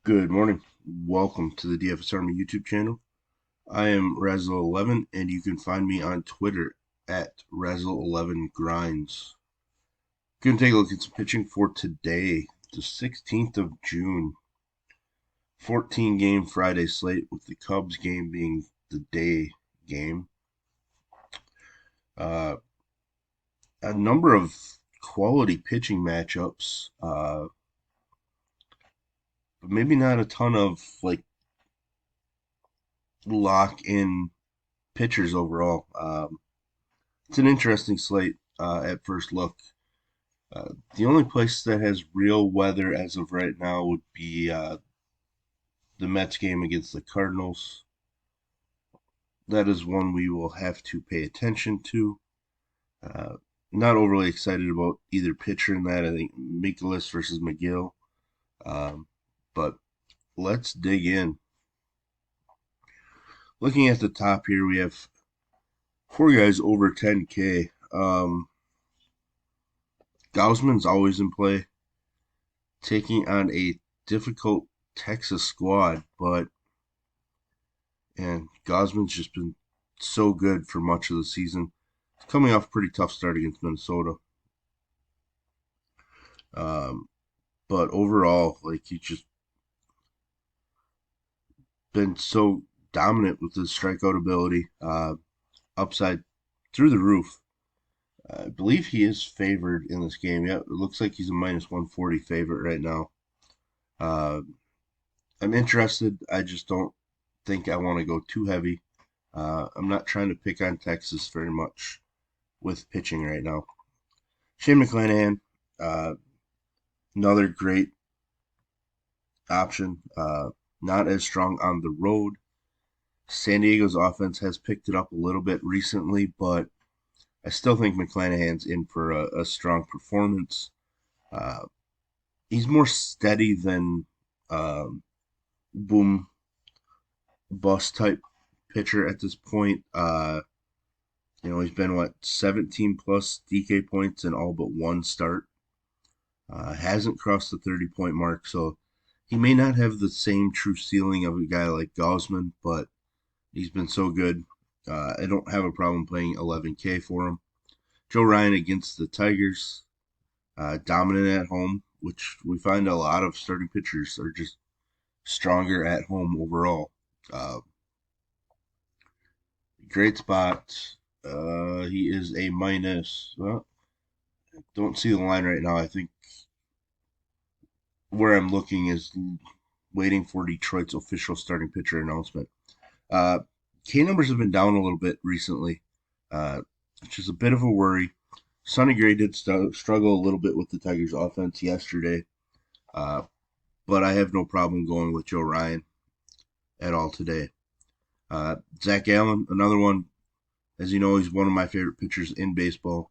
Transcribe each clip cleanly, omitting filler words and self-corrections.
Good morning. Welcome to the DFS Army YouTube channel. I am Razzle11, and you can find me on Twitter at Razzle11Grinds. Going to take a look at some pitching for today, the 16th of June. 14-game Friday slate, with the Cubs game being the day game. A number of quality pitching matchups, but maybe not a ton of lock-in pitchers overall. It's an interesting slate at first look. The only place that has real weather as of right now would be the Mets game against the Cardinals. That is one we will have to pay attention to. Not overly excited about either pitcher in that. I think Mikolas versus McGill. But let's dig in. Looking at the top here, we have four guys over 10K. Gausman's always in play, taking on a difficult Texas squad, and Gausman's just been so good for much of the season. He's coming off a pretty tough start against Minnesota. But overall, he's just been so dominant with his strikeout ability, upside through the roof. I believe he is favored in this game. Yeah, it looks like he's a minus 140 favorite right now. I'm interested. I just don't think I want to go too heavy. I'm not trying to pick on Texas very much with pitching right now. Shane McClanahan, another great option. Not as strong on the road. San Diego's offense has picked it up a little bit recently, but I still think McClanahan's in for a strong performance. He's more steady than boom bust type pitcher at this point. He's been 17 plus DK points in all but one start. Hasn't crossed the 30-point mark, so he may not have the same true ceiling of a guy like Gausman, but he's been so good. I don't have a problem playing 11K for him. Joe Ryan against the Tigers, dominant at home, which we find a lot of starting pitchers are just stronger at home overall. Great spot. He is a minus. Well, I don't see the line right now. I think where I'm looking is waiting for Detroit's official starting pitcher announcement. K numbers have been down a little bit recently, which is a bit of a worry. Sonny Gray did struggle a little bit with the Tigers' offense yesterday, but I have no problem going with Joe Ryan at all today. Zach Gallen, another one. As you know, he's one of my favorite pitchers in baseball.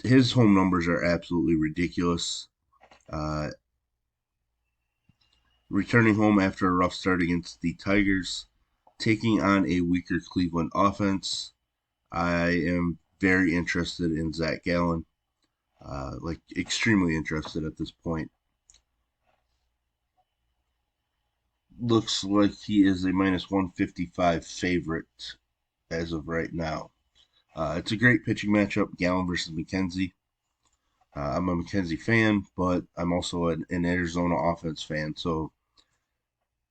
His home numbers are absolutely ridiculous. Returning home after a rough start against the Tigers, taking on a weaker Cleveland offense. I am very interested in Zach Gallen, extremely interested at this point. Looks like he is a minus 155 favorite as of right now. It's a great pitching matchup, Gallen versus McKenzie. I'm a McKenzie fan, but I'm also an Arizona offense fan, so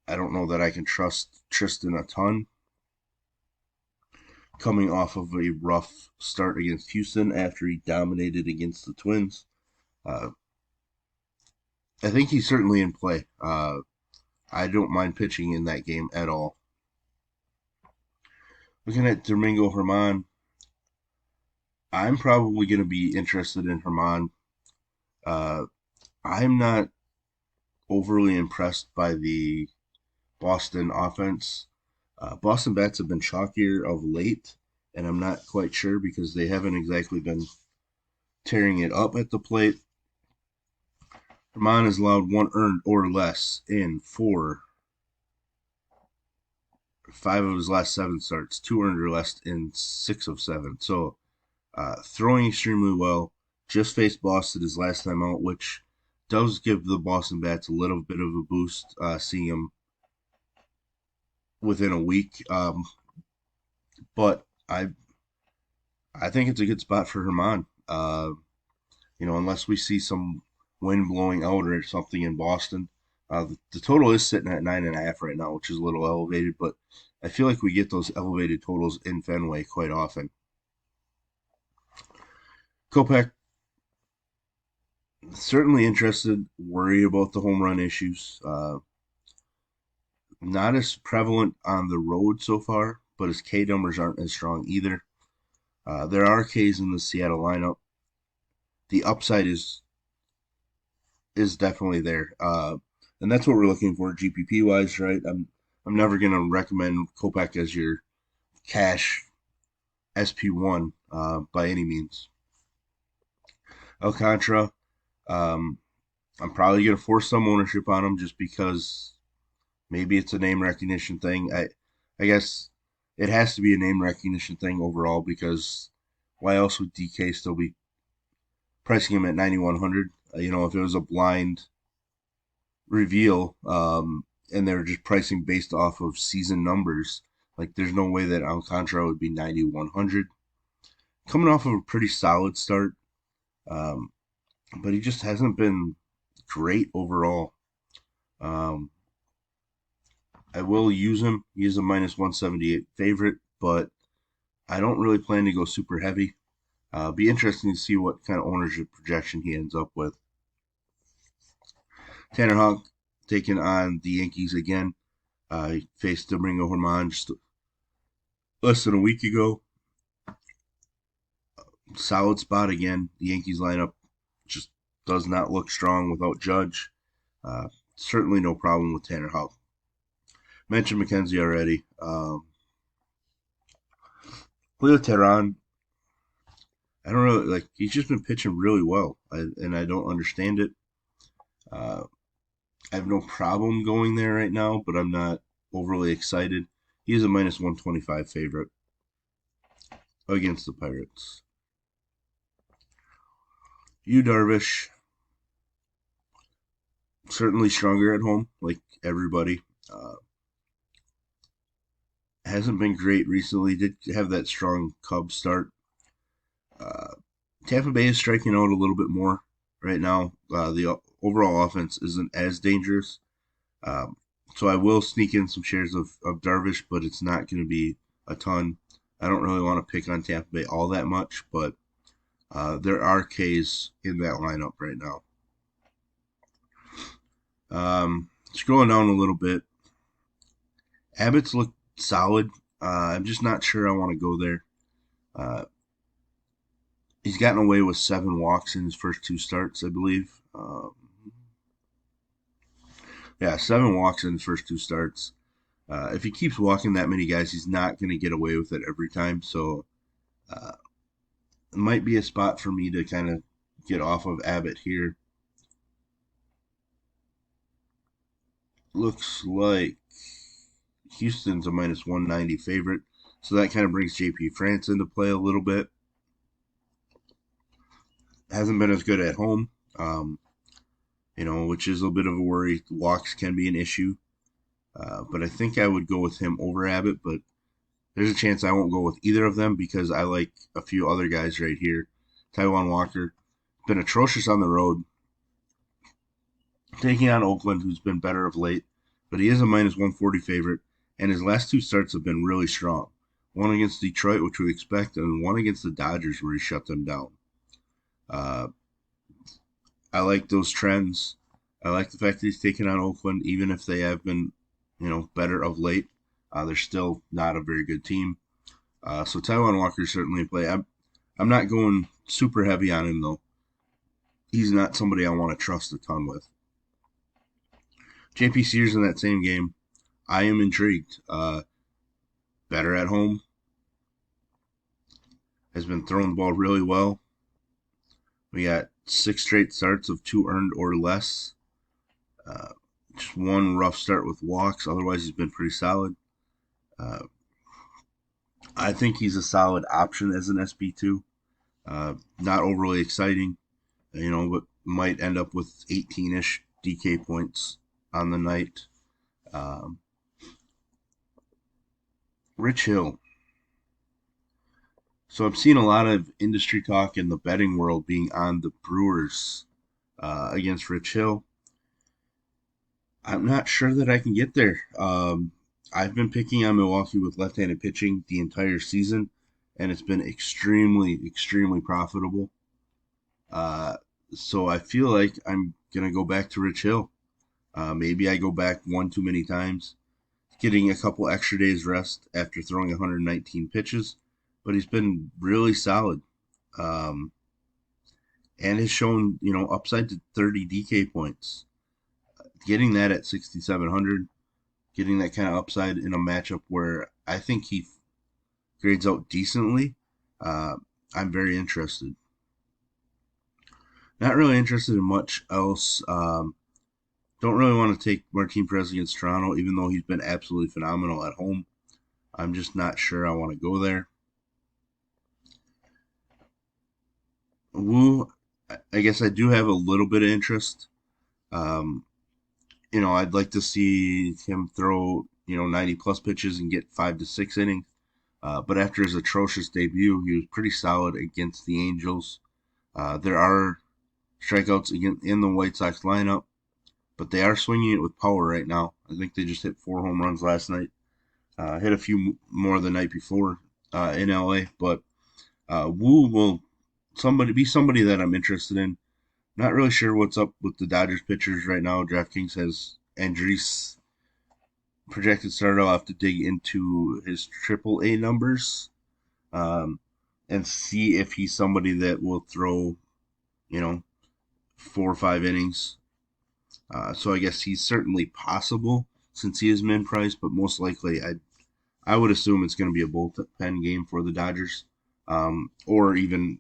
I don't know that I can trust Tristan a ton. Coming off of a rough start against Houston after he dominated against the Twins. I think he's certainly in play. I don't mind pitching in that game at all. Looking at Domingo Germán, I'm probably going to be interested in Germán. I'm not overly impressed by the Boston offense. Boston bats have been chalkier of late, and I'm not quite sure because they haven't exactly been tearing it up at the plate. Germán has allowed one earned or less in 5 of his last 7 starts, 2 earned or less in 6 of 7. So throwing extremely well. Just faced Boston his last time out, which does give the Boston Bats a little bit of a boost, seeing him within a week. But I think it's a good spot for Herman. Unless we see some wind blowing out or something in Boston. The total is sitting at 9.5 right now, which is a little elevated, but I feel like we get those elevated totals in Fenway quite often. Kopech, certainly interested, worried about the home run issues. Not as prevalent on the road so far, but his K numbers aren't as strong either. There are Ks in the Seattle lineup. The upside is definitely there, and that's what we're looking for GPP wise, right? I'm never gonna recommend Kopech as your cash SP1 by any means. Alcantara, um, I'm probably gonna force some ownership on him just because maybe it's a name recognition thing. I guess it has to be a name recognition thing overall because why else would DK still be pricing him at 9,100? If it was a blind reveal, and they're just pricing based off of season numbers, like there's no way that Alcantara would be 9,100. Coming off of a pretty solid start, um, but he just hasn't been great overall. Um, I will use him. He is a minus 178 favorite, but I don't really plan to go super heavy. Be interesting to see what kind of ownership projection he ends up with. Tanner Houck taking on the Yankees again. He faced Domingo Germán just less than a week ago. Solid spot again. The Yankees lineup just does not look strong without Judge. Certainly no problem with Tanner Houck. Mentioned McKenzie already. Leo Tehran, I don't really like. He's just been pitching really well, and I don't understand it. Uh, I have no problem going there right now, but I'm not overly excited. He is a minus 125 favorite against the Pirates. Yu Darvish, certainly stronger at home, like everybody. Hasn't been great recently. Did have that strong Cubs start. Uh, Tampa Bay is striking out a little bit more right now. The overall offense isn't as dangerous. Um, so I will sneak in some shares of Darvish, but it's not going to be a ton. I don't really want to pick on Tampa Bay all that much, but there are Ks in that lineup right now. Scrolling down a little bit, Abbott's looked solid. I'm just not sure I want to go there. Uh, he's gotten away with 7 walks in his first 2 starts, I believe. Yeah, 7 walks in his first 2 starts. If he keeps walking that many guys, he's not going to get away with it every time. So uh, it might be a spot for me to kind of get off of Abbott here. Looks like Houston's a minus 190 favorite. So that kind of brings JP France into play a little bit. Hasn't been as good at home, which is a bit of a worry. Walks can be an issue. But I think I would go with him over Abbott, but there's a chance I won't go with either of them because I like a few other guys right here. Taijuan Walker, been atrocious on the road, taking on Oakland, who's been better of late, but he is a minus 140 favorite, and his last 2 starts have been really strong. One against Detroit, which we expect, and one against the Dodgers, where he shut them down. Uh, I like those trends. I like the fact that he's taking on Oakland, even if they have been, better of late. They're still not a very good team. So Taijuan Walker is certainly in play. I'm not going super heavy on him though. He's not somebody I want to trust a ton with. JP Sears in that same game, I am intrigued. Better at home. Has been throwing the ball really well. We got 6 straight starts of 2 earned or less. Just one rough start with walks. Otherwise, he's been pretty solid. I think he's a solid option as an SP2. Not overly exciting, but might end up with 18-ish DK points on the night. Um, Rich Hill. So I've seen a lot of industry talk in the betting world being on the Brewers against Rich Hill. I'm not sure that I can get there. I've been picking on Milwaukee with left-handed pitching the entire season, and it's been extremely, extremely profitable. Uh, so I feel like I'm gonna go back to Rich Hill. Maybe I go back one too many times, getting a couple extra days rest after throwing 119 pitches, but he's been really solid, um, and has shown upside to 30 DK points. Getting that at 6,700, getting that kind of upside in a matchup where I think he grades out decently. Uh, I'm very interested. Not really interested in much else. Don't really want to take Martin Perez against Toronto, even though he's been absolutely phenomenal at home. I'm just not sure I want to go there. Woo, I guess I do have a little bit of interest. Um, I'd like to see him throw 90 plus pitches and get 5 to 6 innings. But after his atrocious debut, he was pretty solid against the Angels. There are strikeouts again in the White Sox lineup, but they are swinging it with power right now. I think they just hit 4 home runs last night. Hit a few more the night before in LA, but Wu will somebody that I'm interested in. Not really sure what's up with the Dodgers pitchers right now. DraftKings has Andres projected starter. I'll have to dig into his AAA numbers um, and see if he's somebody that will throw, you know, 4 or 5 innings. So I guess he's certainly possible since he is min price, but most likely I would assume it's going to be a bullpen game for the Dodgers, or even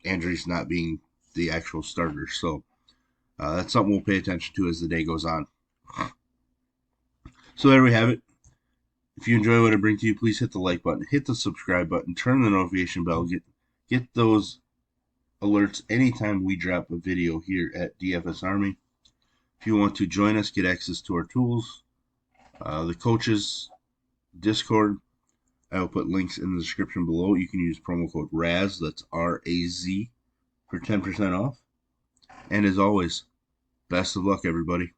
Andres not being the actual starter. So that's something we'll pay attention to as the day goes on. So there we have it. If you enjoy what I bring to you, please hit the like button, hit the subscribe button, turn the notification bell, get those alerts anytime we drop a video here at DFS Army. If you want to join us, get access to our tools, the coaches, Discord. I will put links in the description below. You can use promo code RAZ, that's RAZ, for 10% off. And as always, best of luck, everybody.